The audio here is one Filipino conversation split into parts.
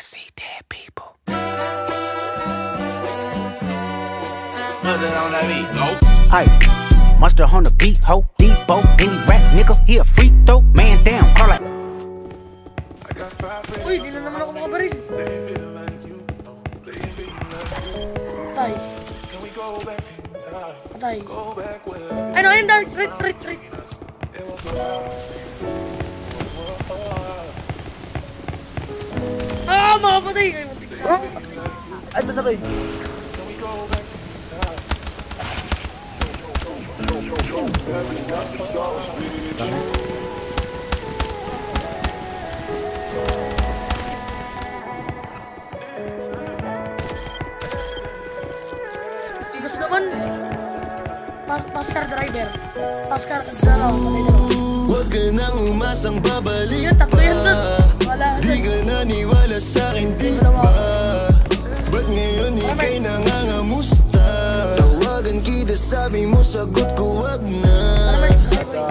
see dead people. Nothing on that beat, nope. Hey, Monster on the beat, ho, Debo, any rap nigga, he a free throw, man down, call like. Uy, di na naman ako makabaril. Patay. Patay. Ano, ayun, dark, right. Ah, makapatay! Ay, matik sa akin. Ano na kayo? Gusto naman, Pascar driver. Pascar, dalaw, patay dalaw. Huwag ka nang umasang babalik Yun, tatlo yan doon. Wala. Di ka naniwala sa'kin, di ba? Ba't ngayon ika'y nangangamusta? Tawagan kita, sabi mo, sagot ko, wag na.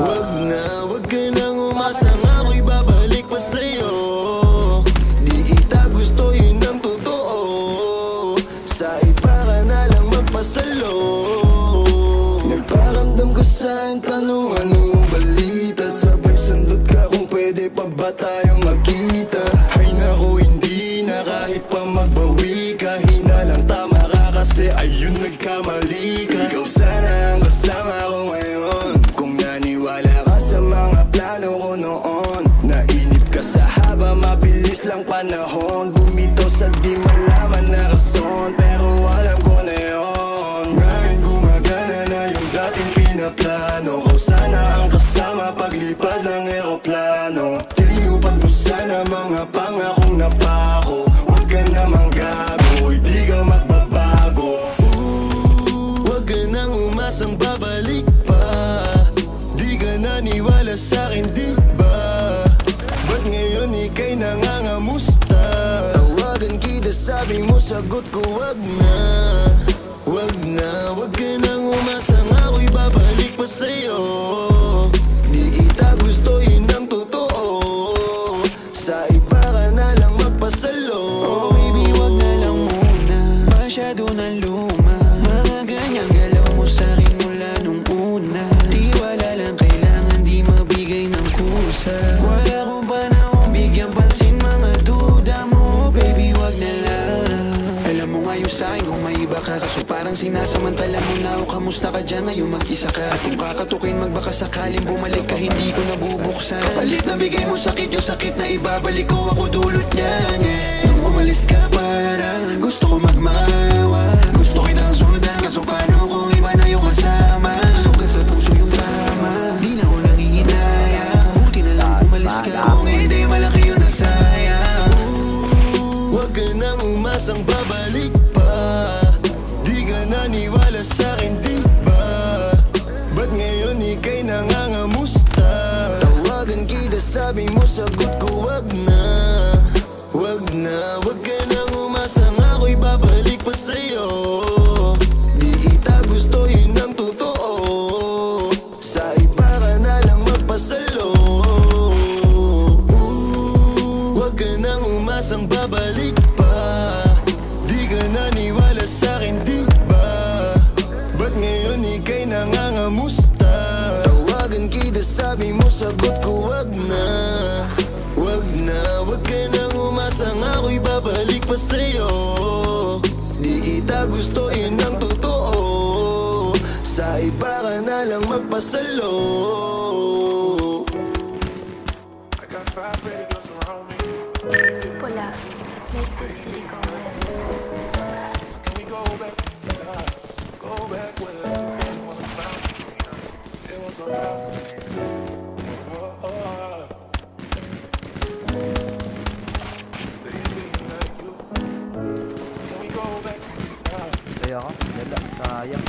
Wag ka nang umasang ako'y babalik pa sa'yo. Di kita gusto, yun ang totoo. Sa iba ka na lang magpasalo. Nagparamdam ko sa'yo, tanong anong balita. Sabay sundot ka kung pwede pa ba tayong magkita. Ay naku, hindi na kahit pa magbawi ka. Hinalang tama ka kasi ayun nagkamali ka. Ikaw sana ang kasama ko ngayon. Kung naniwala ka sa mga plano ko noon. Nainip ka sa haba, mabilis lang panahon. Bumitaw sa di malaman na rason. Pero alam ko na yun. Ngayon gumagana na yung dating pinaplano ko. Sana ang kasama paglipad ng eroplano. Tinupad mo sana mga pangakong napako. Huwag ka namang gago, hindi ka magbabago. Huwag ka nang umasang babalik pa. Di ka naniwala sa'kin, di ba? Ba't ngayon ika'y nangangamusta? Tawagan kita, sabi mo, sagot ko, wag na. Wag ka nang umasang ako'y babalik pa sa'yo. Di kita gusto, yun ang totoo. Sa iba ka na lang magpasalo. Oh baby, wag na lang muna. Masyado na luma. Mga ganyang galaw mo sa'kin mula nung una. Di wala lang kailangan, di mabigay ng kusa. Wala kong panahon, bigyan pansin mga duda mo. Baby, wag na lang. Alam mo nga yung sa'kin kung may iba ka. Kaso parang sinasamantala mo na ako. Kamusta ka dyan ngayon, mag-isa ka. At kung kakatukin magbaka sakaling bumalik ka, hindi ko nabubuksan. Kapalit na bigay mo sakit, yung sakit na ibabalik ko, ako dulot niyan. Nung umalis ka parang gusto ko magmawa. Gusto kitang sundan, kaso paano kung iba na yung kasama? Sugat sa puso yung tama, di na ko nangihinaya. Buti na lang umalis ka, kung hindi malaki yung nasayang. Huwag ka nang umasang babalik pa. Di ka naniwala sa'kin, di ba? Ba't ngayon ika'y nangangamusta? Tawagan kita, sabi mo, sagot ko, wag na. Wag ka nang umasang ako'y babalik pa sa'yo. Di kita gusto, yun ang totoo. Sa iba ka na lang magpasalo. Huwag ka nang umasang babalik pa. Di ka naniwala sa'kin, di ba? Ba't ngayon ika'y nangangamusta? Tawagan kita, sabi mo, sagot ko, wag na. Wag ka nang umasang ako'y babalik pa sa'yo. Di kita gusto, yun ang totoo. Sa iba ka na lang magpasalo. Wala. May pili ko. Kaya ka? Wala, sayang.